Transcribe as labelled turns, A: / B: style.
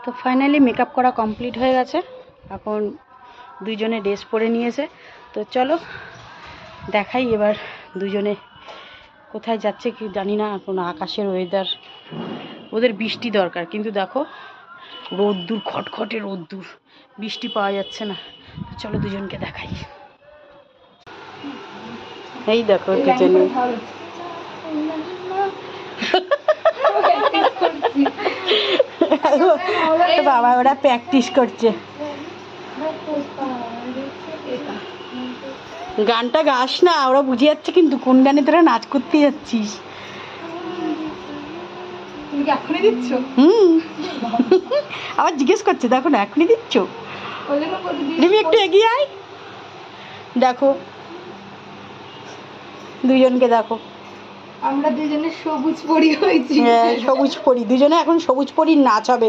A: তো finally makeup করা complete হয়ে গেছে। এখন দুইজনে ড্রেস পরে নিয়েছে। তো চলো দেখাই এবার দুজনে কোথায় যাচ্ছে কি জানি না। এখন আকাশের ওয়েদার, ওদের বৃষ্টি দরকার, কিন্তু দেখো রোদ্দুর, খটখটে রোদ্দুর, বৃষ্টি পাওয়া যাচ্ছে না। তো চলো দুজনকে দেখাই। এই দেখো দুজনে বাবা ওরা প্র্যাকটিস করছে। গানটা গাস না, ওরা বুঝে যাচ্ছে কিন্তু কোন গানে তোরা নাচ করতে যাচ্ছিস। আবার জিজ্ঞেস করছে দেখো না এখনই দিচ্ছ। তুমি একটু এগিয়ে আয়, দেখো দুজনকে দেখো।
B: আমরা দুজনে সবুজ পরি হয়েছি।
A: হ্যাঁ সবুজ পরি, দুজনে এখন সবুজ পরির নাচ হবে।